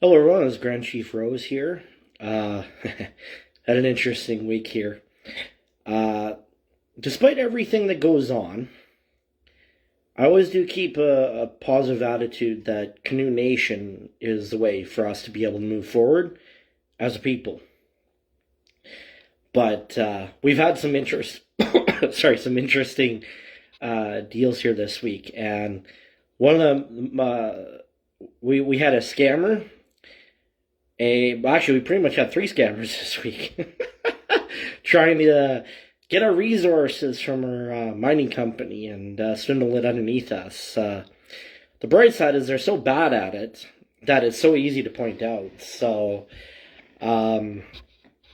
Hello everyone, it's Grand Chief Rose here. Had an interesting week here. Uh, Despite everything that goes on, I always do keep a positive attitude that Canund Nation is the way for us to be able to move forward as a people. But we've had some some interesting deals here this week, and one of them, we had a scammer. Actually, we pretty much had three scammers this week trying to get our resources from our mining company and swindle it underneath us. The bright side is they're so bad at it that it's so easy to point out. So, um,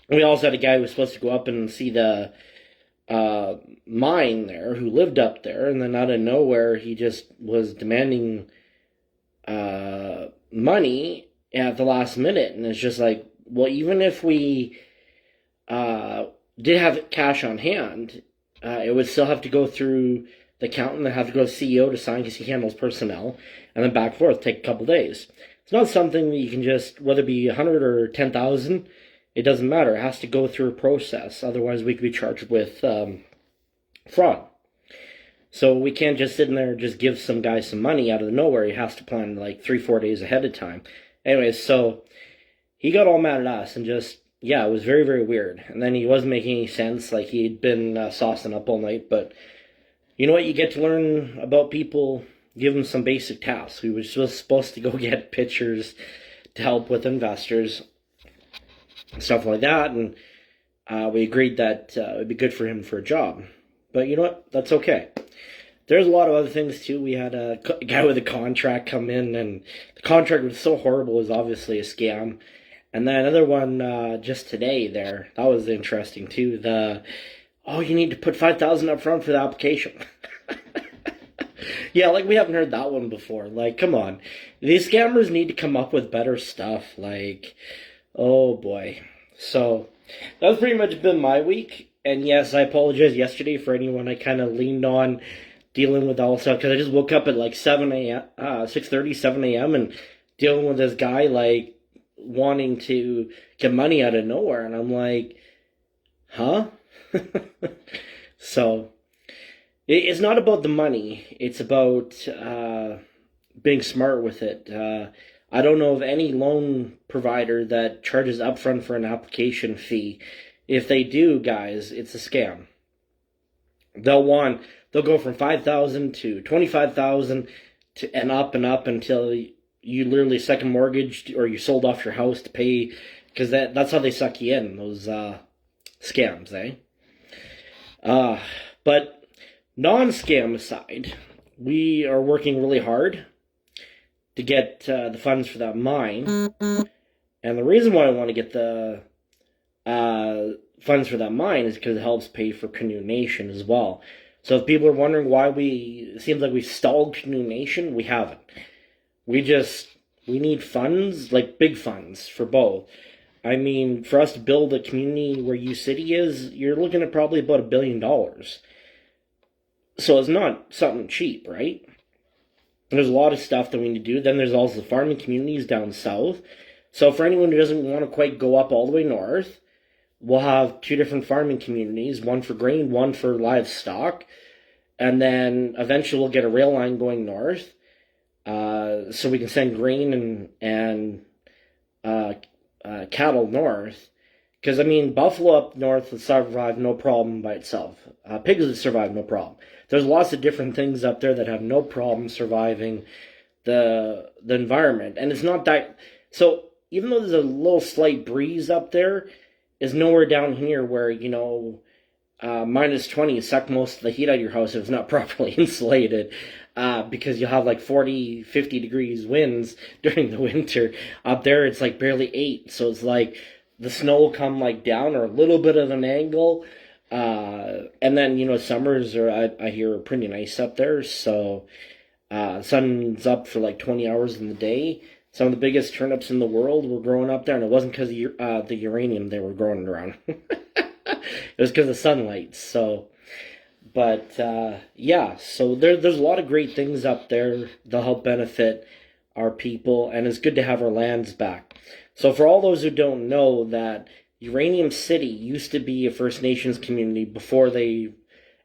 we also had a guy who was supposed to go up and see the mine there who lived up there, and then out of nowhere, he just was demanding money at the last minute, and it's just like, well, even if we uh, did have cash on hand, it would still have to go through the accountant and have to go to the CEO to sign because he handles personnel, and then back and forth take a couple days. It's not something that you can just, whether it be 100 or 10,000, it doesn't matter. It has to go through a process. Otherwise, we could be charged with fraud. So we can't just sit in there and just give some guy some money out of nowhere. He has to plan like 3, 4 days ahead of time. Anyways, so he got all mad at us and just, yeah, it was very, very weird. And then he wasn't making any sense. Like he'd been saucing up all night. But you know what? You get to learn about people, give them some basic tasks. We were just supposed to go get pictures to help with investors, stuff like that. And we agreed that it would be good for him for a job. But you know what? That's okay. There's a lot of other things too. We had a guy with a contract come in, and the contract was so horrible. It was obviously a scam. And then another one just today. That was interesting too. You need to put 5,000 up front for the application. Yeah, like we haven't heard that one before. Like, come on, these scammers need to come up with better stuff. Like, oh boy. So that's pretty much been my week. And yes, I apologize yesterday for anyone I kind of leaned on dealing with all stuff because I just woke up at like 7 a.m., 6:30, 7 a.m. and dealing with this guy like wanting to get money out of nowhere. And I'm like, huh? So it's not about the money. It's about being smart with it. I don't know of any loan provider that charges upfront for an application fee. If they do, guys, it's a scam. They'll want they'll go from 5,000 to 25,000 to and up until you literally second mortgaged or you sold off your house to pay because that's how they suck you in, those scams, eh? Uh, but non-scam aside, we are working really hard to get the funds for that mine. And the reason why I want to get the uh, funds for that mine is because it helps pay for Canoe Nation as well. So if people are wondering why it seems like we stalled Canoe Nation, we haven't. We need funds, like big funds for both. I mean, for us to build a community where U City is, you're looking at probably about $1 billion. So it's not something cheap, right? There's a lot of stuff that we need to do. Then there's also the farming communities down south. So for anyone who doesn't want to quite go up all the way north, we'll have two different farming communities, one for grain, one for livestock. And then eventually we'll get a rail line going north, so we can send grain and cattle north. Because, I mean, buffalo up north would survive no problem by itself. Pigs would survive no problem. There's lots of different things up there that have no problem surviving the environment. And it's not that... So, even though there's a little slight breeze up there, is nowhere down here where, minus 20 suck most of the heat out of your house if it's not properly insulated. Because you'll have like 40, 50 degrees winds during the winter. Up there, it's like barely 8. So it's like the snow will come like down or a little bit of an angle. And then, summers I hear, are pretty nice up there. So sun's up for like 20 hours in the day. Some of the biggest turnips in the world were growing up there, and it wasn't because of the uranium they were growing around. It was because of sunlight. So, but yeah, so there's a lot of great things up there that'll help benefit our people, and it's good to have our lands back. So for all those who don't know, that Uranium City used to be a First Nations community before they,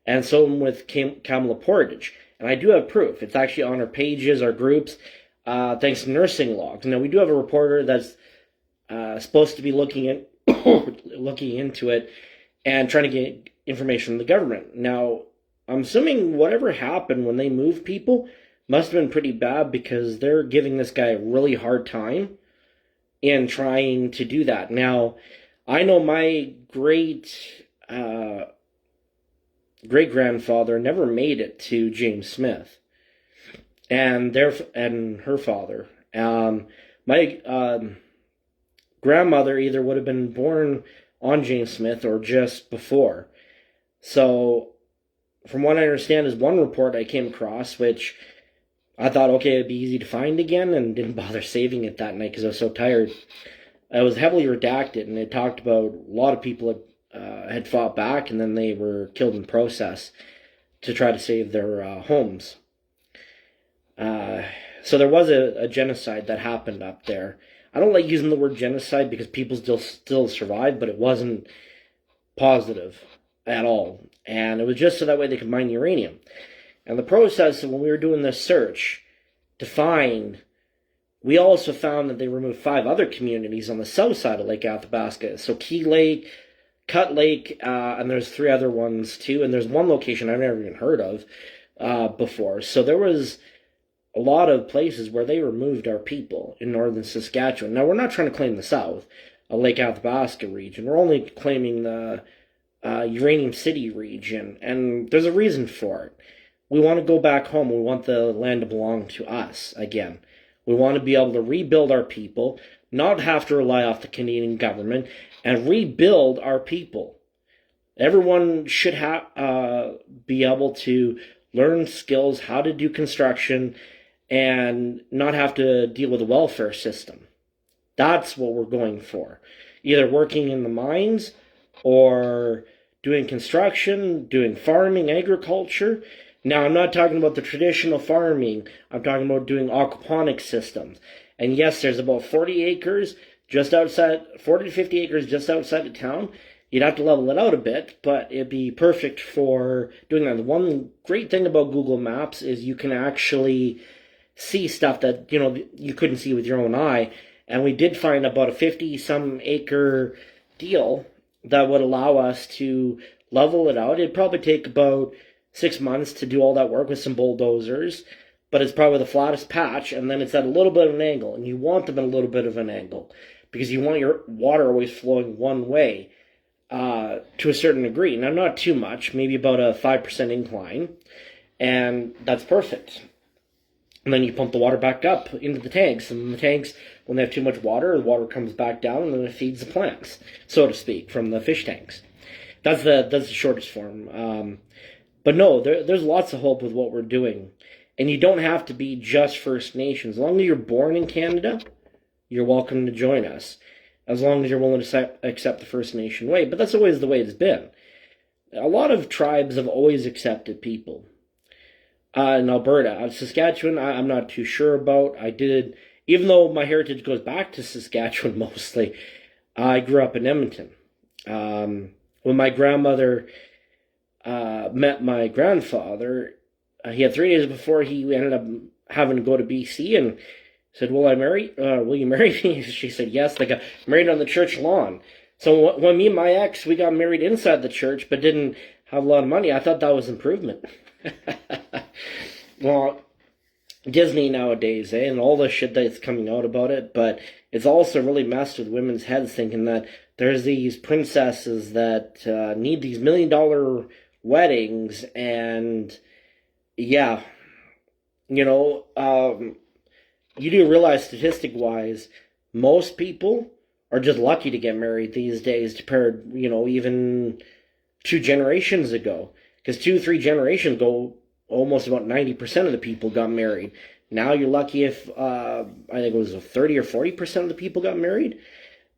and so with Kamala Portage. And I do have proof. It's actually on our pages, our groups, thanks to nursing logs. Now, we do have a reporter that's supposed to be looking into it and trying to get information from the government. Now, I'm assuming whatever happened when they moved people must have been pretty bad, because they're giving this guy a really hard time in trying to do that. Now, I know my great grandfather never made it to James Smith, and her father. My grandmother either would have been born on James Smith or just before. So, from what I understand, is one report I came across, which I thought, okay, it'd be easy to find again, and didn't bother saving it that night because I was so tired. It was heavily redacted, and it talked about a lot of people had fought back, and then they were killed in process to try to save their homes. So there was a genocide that happened up there. I don't like using the word genocide because people still survived, but it wasn't positive at all. And it was just so that way they could mine uranium. And the process, when we were doing this search to find, we also found that they removed 5 other communities on the south side of Lake Athabasca. So Key Lake, Cut Lake, and there's 3 other ones too. And there's one location I've never even heard of before. So there was a lot of places where they removed our people in northern Saskatchewan. Now, we're not trying to claim the south, Lake Athabasca region. We're only claiming the Uranium City region, and there's a reason for it. We want to go back home. We want the land to belong to us again. We want to be able to rebuild our people, not have to rely off the Canadian government, and rebuild our people. Everyone should be able to learn skills, how to do construction, and not have to deal with a welfare system. That's what we're going for. Either working in the mines or doing construction, doing farming, agriculture. Now, I'm not talking about the traditional farming. I'm talking about doing aquaponics systems. And yes, there's about 40 acres just outside, 40 to 50 acres just outside of town. You'd have to level it out a bit, but it'd be perfect for doing that. The one great thing about Google Maps is you can actually see stuff that, you couldn't see with your own eye. And we did find about a 50-some acre deal that would allow us to level it out. It'd probably take about 6 months to do all that work with some bulldozers, but it's probably the flattest patch, and then it's at a little bit of an angle, and you want them at a little bit of an angle, because you want your water always flowing one way to a certain degree. Now, not too much, maybe about a 5% incline, and that's perfect. And then you pump the water back up into the tanks, and the tanks, when they have too much water, the water comes back down, and then it feeds the plants, so to speak, from the fish tanks. That's the shortest form. But no, there's lots of hope with what we're doing. And you don't have to be just First Nations. As long as you're born in Canada, you're welcome to join us. As long as you're willing to accept the First Nation way. But that's always the way it's been. A lot of tribes have always accepted people. In Alberta. Saskatchewan, I'm not too sure about. Even though my heritage goes back to Saskatchewan mostly, I grew up in Edmonton. When my grandmother met my grandfather, he had 3 days before he ended up having to go to BC, and said, will you marry me? She said yes. They got married on the church lawn. So when me and my ex, we got married inside the church, but didn't have a lot of money, I thought that was improvement. Well, Disney nowadays, and all the shit that's coming out about it, but it's also really messed with women's heads, thinking that there's these princesses that need these $1 million weddings, and yeah, you do realize, statistic-wise, most people are just lucky to get married these days compared, even 2 generations ago. Because 2-3 generations ago, almost about 90% of the people got married. Now you're lucky if, I think it was 30 or 40% of the people got married.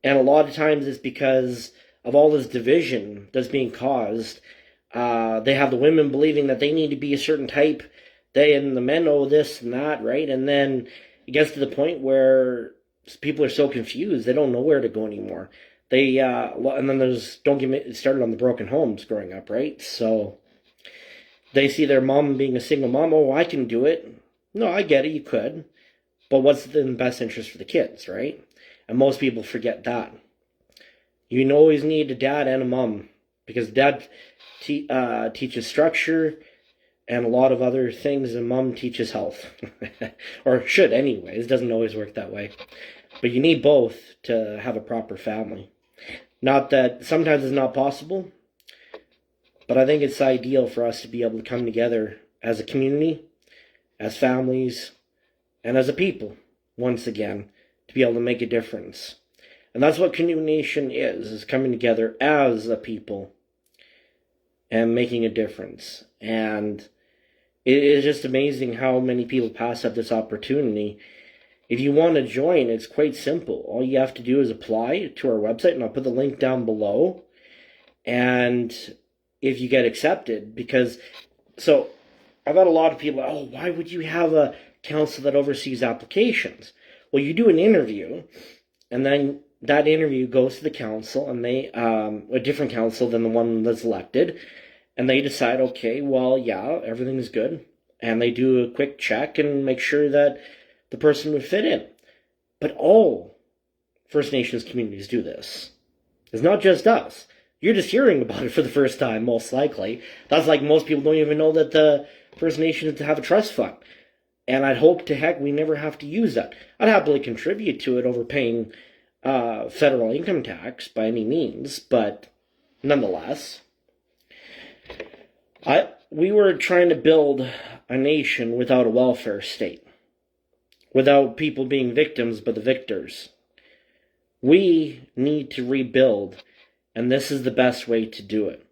And a lot of times it's because of all this division that's being caused. They have the women believing that they need to be a certain type. They and the men know this and that, right? And then it gets to the point where people are so confused they don't know where to go anymore. And then don't get me started on the broken homes growing up, right? So they see their mom being a single mom. Oh, I can do it. No, I get it. You could, but what's in the best interest for the kids, right? And most people forget that. You always need a dad and a mom, because dad teaches structure and a lot of other things, and mom teaches health. Or should anyways. It doesn't always work that way. But you need both to have a proper family. Not that sometimes it's not possible, but I think it's ideal for us to be able to come together as a community, as families, and as a people, once again, to be able to make a difference. And that's what Canund Nation is coming together as a people and making a difference. And it is just amazing how many people pass up this opportunity. If you want to join, it's quite simple. All you have to do is apply to our website, and I'll put the link down below. And if you get accepted, so I've had a lot of people, oh, why would you have a council that oversees applications? Well, you do an interview, and then that interview goes to the council, and they, a different council than the one that's elected, and they decide, okay, well, yeah, everything's good. And they do a quick check and make sure that the person would fit in. But all First Nations communities do this. It's not just us. You're just hearing about it for the first time, most likely. That's like most people don't even know that the First Nations have a trust fund. And I'd hope to heck we never have to use that. I'd happily contribute to it over paying federal income tax by any means, but nonetheless, we were trying to build a nation without a welfare state, without people being victims but the victors. We need to rebuild, and this is the best way to do it.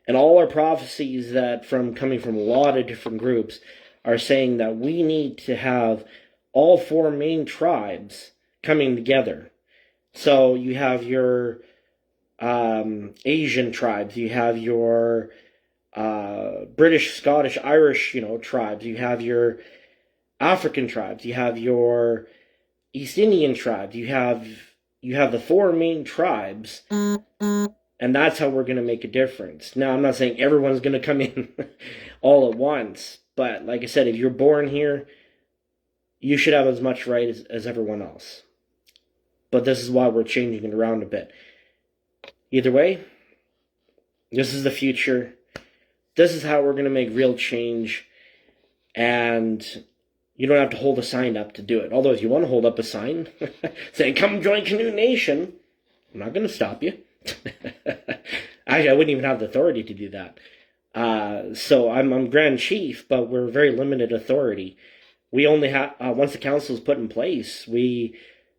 And all our prophecies coming from a lot of different groups are saying that we need to have all four main tribes coming together. So you have your Asian tribes, you have your British, Scottish, Irish, tribes, you have your African tribes, you have your East Indian tribes, you have the four main tribes, and that's how we're going to make a difference. Now, I'm not saying everyone's going to come in all at once, but like I said, if you're born here, you should have as much right as everyone else. But this is why we're changing it around a bit. Either way, this is the future. This is how we're going to make real change. And you don't have to hold a sign up to do it. Although if you want to hold up a sign saying, come join Canund Nation, I'm not going to stop you. Actually, I wouldn't even have the authority to do that. So I'm Grand Chief, but we're very limited authority. We only have, once the council is put in place, we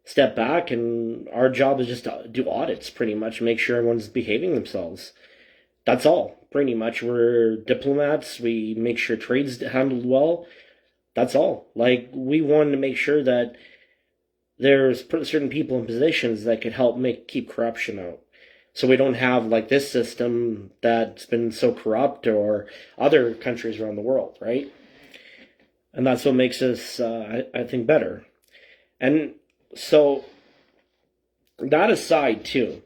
step back, and our job is just to do audits, pretty much, make sure everyone's behaving themselves. That's all, pretty much. We're diplomats. We make sure trade's handled well. That's all. Like, we wanted to make sure that there's certain people in positions that could help keep corruption out. So we don't have, like, this system that's been so corrupt, or other countries around the world, right? And that's what makes us, I think, better. And so, that aside, too,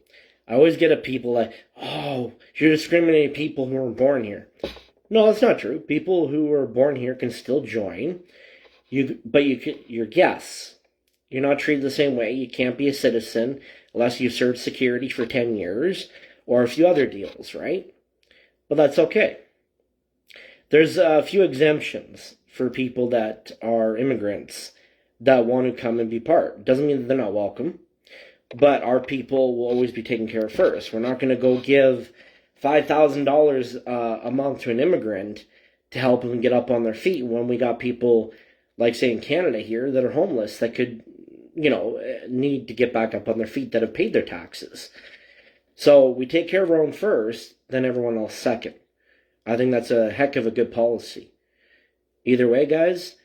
I always get at people like, oh, you're discriminating people who were born here. No, that's not true. People who were born here can still join. You're guests. You're not treated the same way. You can't be a citizen unless you've served security for 10 years or a few other deals, right? But that's okay. There's a few exemptions for people that are immigrants that want to come and be part. Doesn't mean that they're not welcome, but our people will always be taken care of first. We're not going to go give $5,000 a month to an immigrant to help them get up on their feet when we got people, like, say, in Canada here, that are homeless, that could, need to get back up on their feet, that have paid their taxes. So we take care of our own first, then everyone else second. I think that's a heck of a good policy. Either way, guys,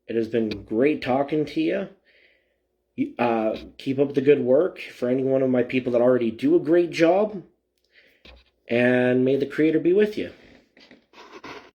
it has been great talking to you. Keep up the good work for any one of my people that already do a great job. And may the Creator be with you.